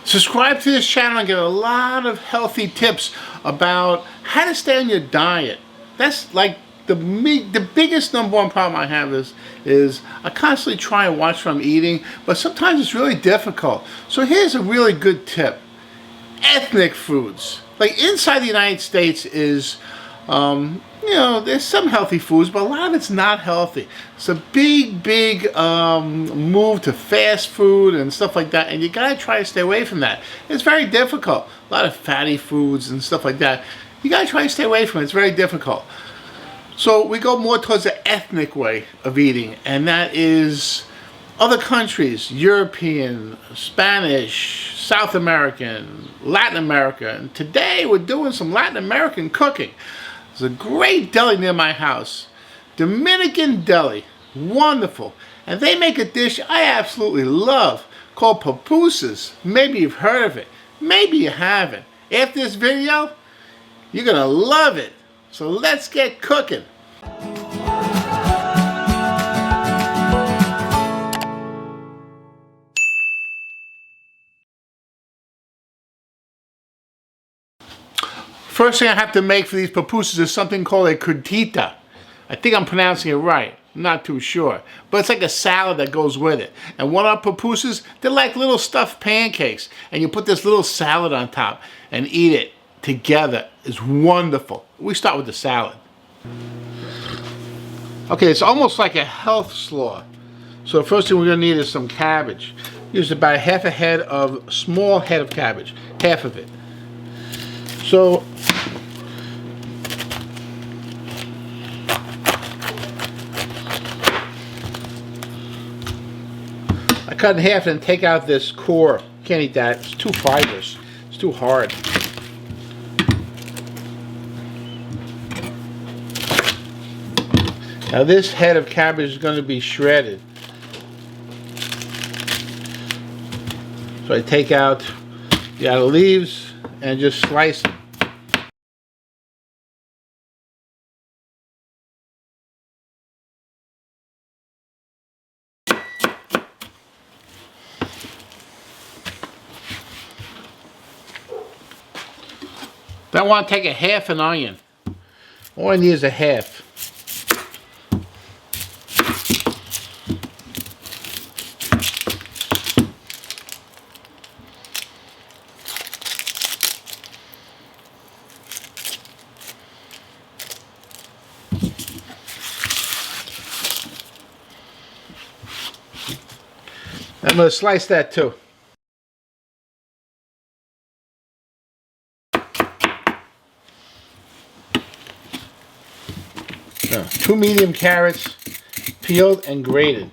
Subscribe to this channel and get a lot of healthy tips about how to stay on your diet. That's like the biggest number one problem I have is I constantly try and watch what I'm eating, but sometimes it's really difficult. So here's a really good tip. Ethnic foods. Like inside the United States is, there's some healthy foods, but a lot of it's not healthy. It's a big move to fast food and stuff like that, and you gotta try to stay away from that. It's very difficult. A lot of fatty foods and stuff like that. You gotta try to stay away from it. It's very difficult. So we go more towards the ethnic way of eating, and that is other countries, European, Spanish, South American, Latin America. And today we're doing some Latin American cooking. There's a great deli near my house, Dominican deli, wonderful. And they make a dish I absolutely love called pupusas. Maybe you've heard of it, maybe you haven't. After this video, you're gonna love it. So let's get cooking. First thing I have to make for these pupusas is something called a curtido. I think I'm pronouncing it right. I'm not too sure. But it's like a salad that goes with it. And what are pupusas? They're like little stuffed pancakes. And you put this little salad on top and eat it together. It's wonderful. We start with the salad. Okay, it's almost like a health slaw. So the first thing we're going to need is some cabbage. Use about half a head of, small head of cabbage. Half of it. So I cut in half and take out this core. Can't eat that. It's too fibrous. It's too hard. Now this head of cabbage is going to be shredded. So I take out the outer leaves and just slice them. Then I want to take a half an onion. All I need is a half. I'm going to slice that too. Now, 2 medium carrots, peeled and grated.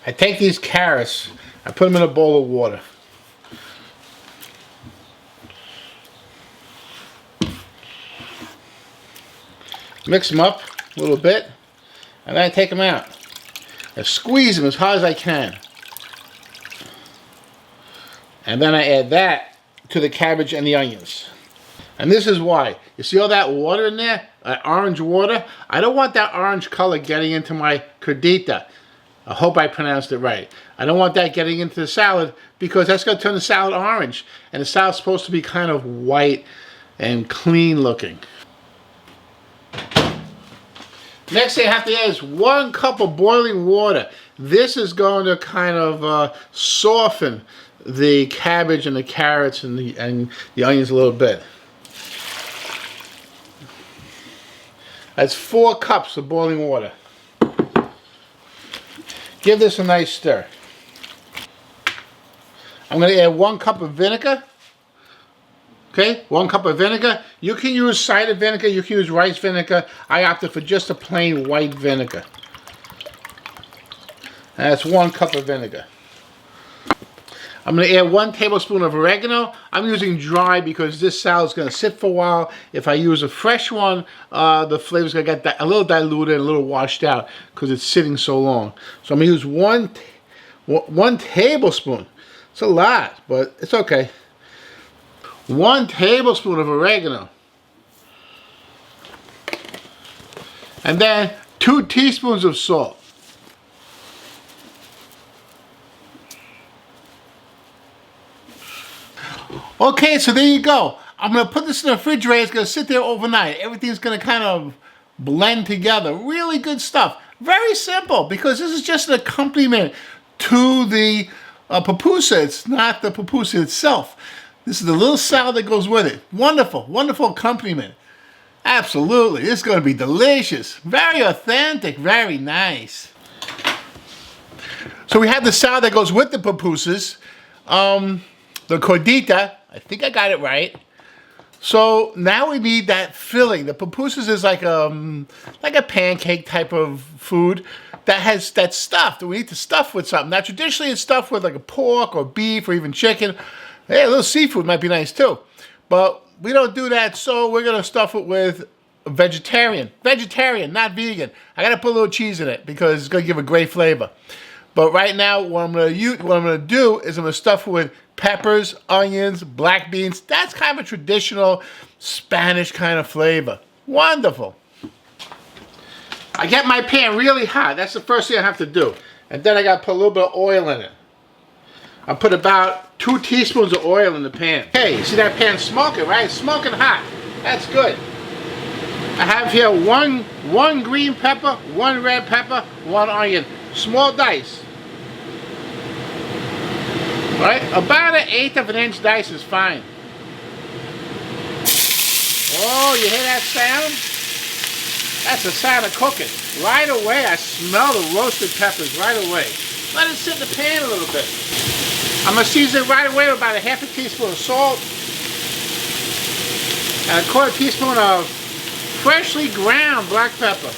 I take these carrots, I put them in a bowl of water. Mix them up a little bit, and then I take them out. I squeeze them as hard as I can. And then I add that to the cabbage and the onions. And this is why. You see all that water in there? That orange water? I don't want that orange color getting into my curtido. I hope I pronounced it right. I don't want that getting into the salad because that's going to turn the salad orange. And the salad's supposed to be kind of white and clean looking. Next thing I have to add is 1 cup of boiling water. This is going to kind of soften the cabbage and the carrots and the onions a little bit. That's 4 cups of boiling water. Give this a nice stir. I'm going to add 1 cup of vinegar. Okay, 1 cup of vinegar. You can use cider vinegar, you can use rice vinegar. I opted for just a plain white vinegar. And that's 1 cup of vinegar. I'm going to add 1 tablespoon of oregano. I'm using dry because this salad's going to sit for a while. If I use a fresh one, the flavor's going to get a little diluted, a little washed out because it's sitting so long. So I'm going to use one tablespoon. It's a lot, but it's okay. 1 tablespoon of oregano. And then 2 teaspoons of salt. Okay, so there you go. I'm going to put this in the refrigerator. It's going to sit there overnight. Everything's going to kind of blend together. Really good stuff. Very simple because this is just an accompaniment to the pupusa. It's not the pupusa itself. This is the little salad that goes with it. Wonderful, wonderful accompaniment. Absolutely. This is going to be delicious. Very authentic. Very nice. So we have the salad that goes with the pupusas. The cordita. I think I got it right. So now we need that filling. The pupusas is like a pancake type of food that's stuffed. We need to stuff with something. Now traditionally it's stuffed with like a pork or beef or even chicken. Hey, a little seafood might be nice too. But we don't do that, so we're going to stuff it with vegetarian. Vegetarian, not vegan. I got to put a little cheese in it because it's going to give a great flavor. But right now, what I'm going to do is I'm going to stuff it with peppers, onions, black beans. That's kind of a traditional Spanish kind of flavor. Wonderful. I get my pan really hot. That's the first thing I have to do. And then I got to put a little bit of oil in it. I put about 2 teaspoons of oil in the pan. Hey, you see that pan smoking, right? It's smoking hot. That's good. I have here one green pepper, 1 red pepper, 1 onion. Small dice. Right? About 1/8 of an inch dice is fine. Oh, you hear that sound? That's the sound of cooking. Right away, I smell the roasted peppers right away. Let it sit in the pan a little bit. I'm going to season it right away with about 1/2 teaspoon of salt and 1/4 teaspoon of freshly ground black pepper.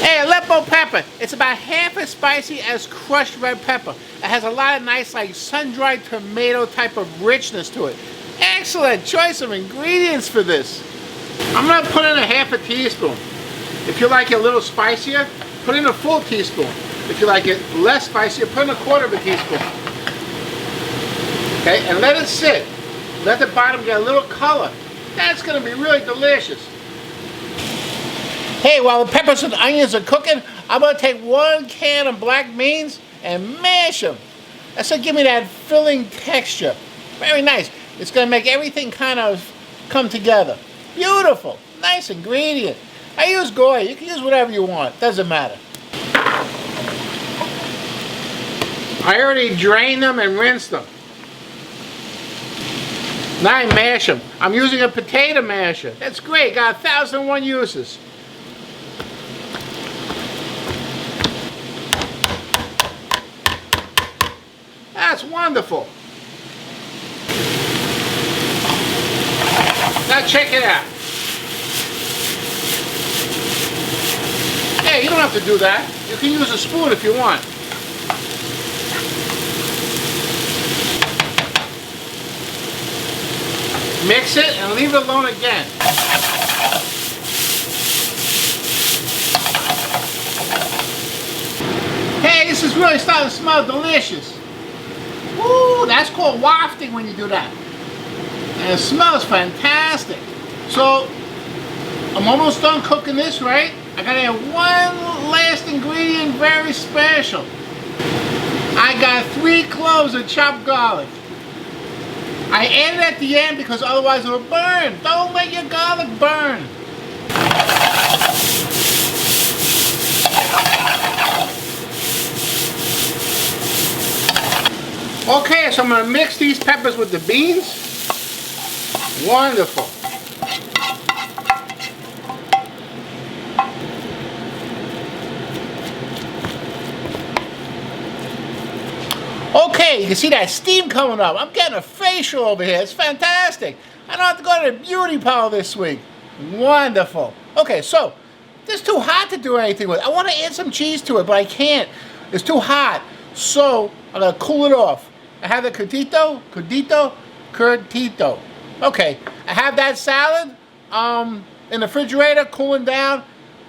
Hey, Aleppo pepper. It's about half as spicy as crushed red pepper. It has a lot of nice, like, sun-dried tomato type of richness to it. Excellent choice of ingredients for this. I'm going to put in 1/2 teaspoon. If you like it a little spicier, put in a full teaspoon. If you like it less spicier, put in 1/4 teaspoon. Okay, and let it sit. Let the bottom get a little color. That's going to be really delicious. Hey, while the peppers and onions are cooking, I'm going to take 1 can of black beans and mash them. That's going to give me that filling texture. Very nice. It's going to make everything kind of come together. Beautiful. Nice ingredient. I use Goya. You can use whatever you want. Doesn't matter. I already drained them and rinsed them. Now I mash them. I'm using a potato masher. That's great. Got 1,001 uses. That's wonderful. Now check it out. Hey, you don't have to do that. You can use a spoon if you want. Mix it and leave it alone again. Hey, this is really starting to smell delicious. Woo, that's called wafting when you do that. And it smells fantastic. So, I'm almost done cooking this, right? I gotta add one last ingredient, very special. I got 3 cloves of chopped garlic. I add it at the end because otherwise it'll burn. Don't let your garlic burn. Okay, so I'm going to mix these peppers with the beans. Wonderful. Okay, you can see that steam coming up. I'm getting a facial over here. It's fantastic. I don't have to go to the beauty parlor this week. Wonderful. Okay, so it's too hot to do anything with. I want to add some cheese to it, but I can't. It's too hot. So I'm gonna cool it off. I have the Curtido. Okay, I have that salad in the refrigerator cooling down.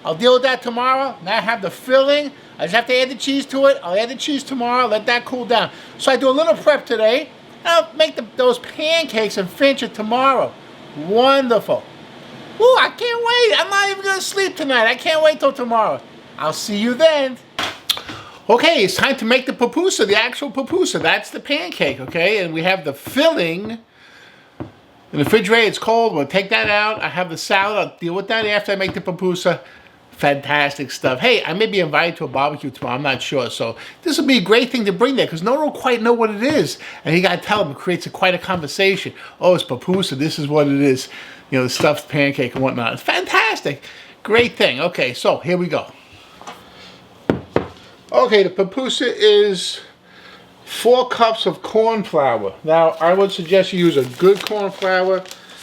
I'll deal with that tomorrow. Now I have the filling. I just have to add the cheese to it. I'll add the cheese tomorrow, let that cool down. So I do a little prep today. I'll make those pancakes and finish it tomorrow. Wonderful. Ooh, I can't wait. I'm not even gonna sleep tonight. I can't wait till tomorrow. I'll see you then. Okay, it's time to make the pupusa, the actual pupusa. That's the pancake, okay? And we have the filling in the refrigerator. It's cold. We'll take that out. I have the salad. I'll deal with that after I make the pupusa. Fantastic stuff. Hey, I may be invited to a barbecue tomorrow. I'm not sure. So this will be a great thing to bring there because no one will quite know what it is. And you got to tell them. It creates quite a conversation. Oh, it's pupusa. This is what it is. You know, the stuffed pancake and whatnot. It's fantastic. Great thing. Okay, so here we go. Okay, the pupusa is 4 cups of corn flour. Now, I would suggest you use a good corn flour.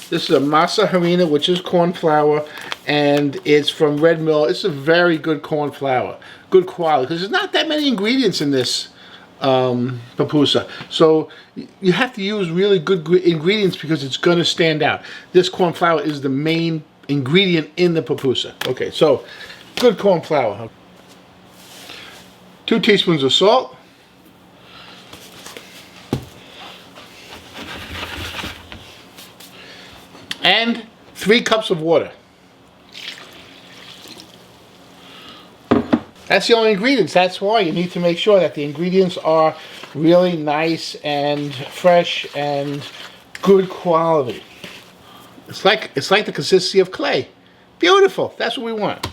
This is a Masa Harina, which is corn flour, and it's from Red Mill. It's a very good corn flour, good quality, because there's not that many ingredients in this pupusa. So you have to use really good ingredients because it's going to stand out. This corn flour is the main ingredient in the pupusa. Okay, so good corn flour. 2 teaspoons of salt. And 3 cups of water. That's the only ingredients. That's why you need to make sure that the ingredients are really nice and fresh and good quality. It's like the consistency of clay. Beautiful. That's what we want.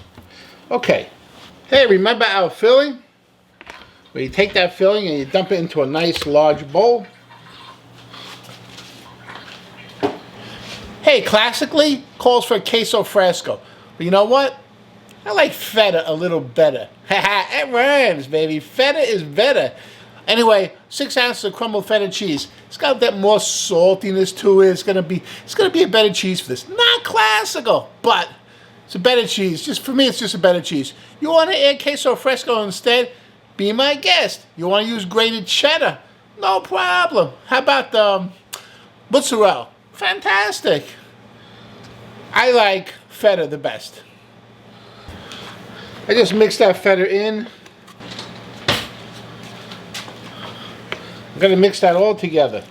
Okay. Hey, remember our filling? Where you take that filling and you dump it into a nice large bowl. Hey, classically calls for a queso fresco. But you know what? I like feta a little better. Haha, it rhymes, baby. Feta is better. Anyway, 6 ounces of crumbled feta cheese. It's got that more saltiness to it. It's gonna be a better cheese for this. Not classical, but it's a better cheese. Just for me, it's just a better cheese. You want to add queso fresco instead? Be my guest. You want to use grated cheddar? No problem. How about the mozzarella? Fantastic. I like feta the best. I just mix that feta in. I'm going to mix that all together.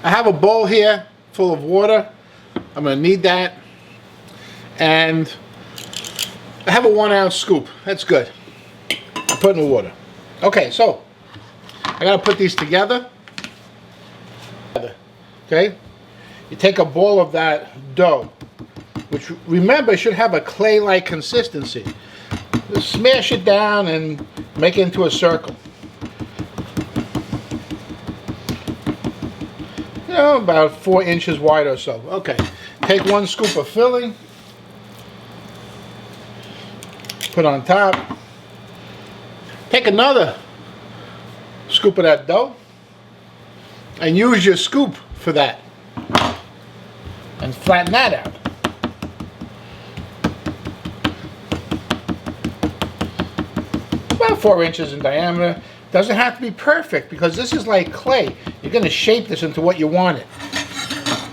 I have a bowl here full of water. I'm going to need that. And I have a 1 ounce scoop. That's good. I put in the water. Okay, so I gotta put these together. Okay, you take a bowl of that dough, which remember should have a clay-like consistency. Just smash it down and make it into a circle. You know, about 4 inches wide or so. Okay, take 1 scoop of filling. Put on top. Take another scoop of that dough and use your scoop for that and flatten that out. About 4 inches in diameter. Doesn't have to be perfect because this is like clay. You're going to shape this into what you want it.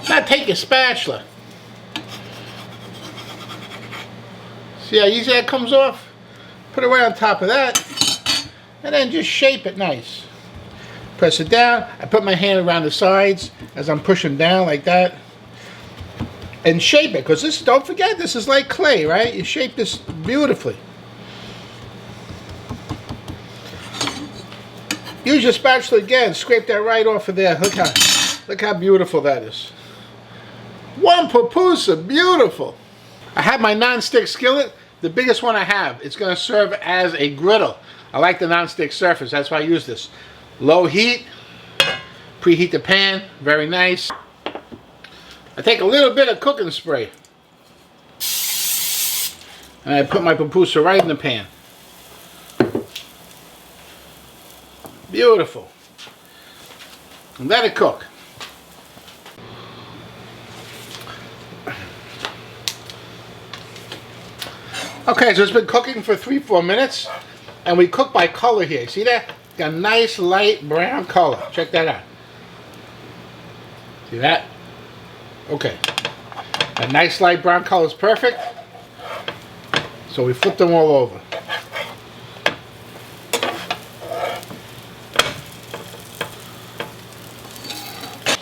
Now take your spatula. See how easy that comes off? Put it right on top of that. And then just shape it nice. Press it down. I put my hand around the sides as I'm pushing down like that. And shape it, because this, don't forget, this is like clay, right? You shape this beautifully. Use your spatula again. Scrape that right off of there. Look how beautiful that is. 1 pupusa, beautiful. I have my non-stick skillet, the biggest one I have. It's going to serve as a griddle. I like the non-stick surface, that's why I use this. Low heat, preheat the pan, very nice. I take a little bit of cooking spray. And I put my pupusa right in the pan. Beautiful. And let it cook. Okay, so it's been cooking for 3-4 minutes, and we cook by color here. See that? Got a nice light brown color. Check that out. See that? Okay. A nice light brown color is perfect. So we flip them all over.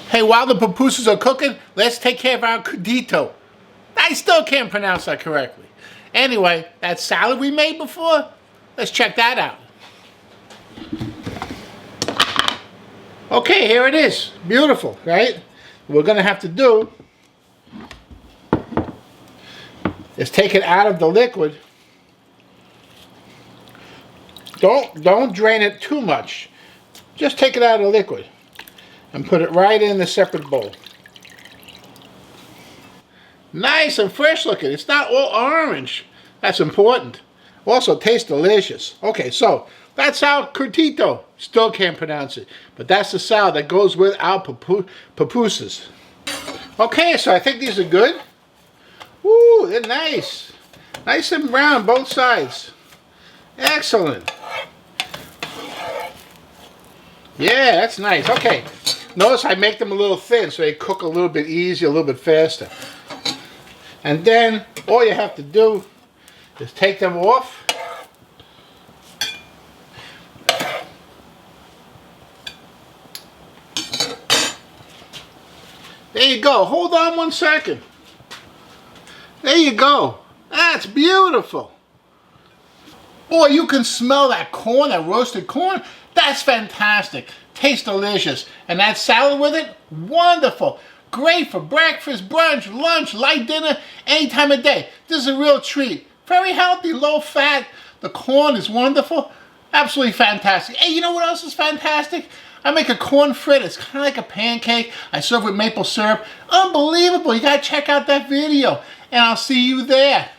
Hey, while the pupusas are cooking, let's take care of our Curtido. I still can't pronounce that correctly. Anyway, that salad we made before, let's check that out. Okay, here it is. Beautiful, right? What we're gonna have to do is take it out of the liquid. Don't drain it too much. Just take it out of the liquid and put it right in the separate bowl. Nice and fresh looking. It's not all orange. That's important. Also, tastes delicious. Okay, so that's our Curtido. Still can't pronounce it. But that's the salad that goes with our pupusas. Okay, so I think these are good. Ooh, they're nice. Nice and brown, both sides. Excellent. Yeah, that's nice. Okay. Notice I make them a little thin so they cook a little bit easier, a little bit faster. And then all you have to do is take them off. There you go. Hold on 1 second. There you go. That's beautiful. Boy, you can smell that corn, that roasted corn. That's fantastic. Tastes delicious. And that salad with it, wonderful. Great for breakfast, brunch, lunch, light dinner, any time of day. This is a real treat. Very healthy, low fat. The corn is wonderful. Absolutely fantastic. Hey, you know what else is fantastic? I make a corn fritter. It's kind of like a pancake. I serve with maple syrup. Unbelievable. You got to check out that video. And I'll see you there.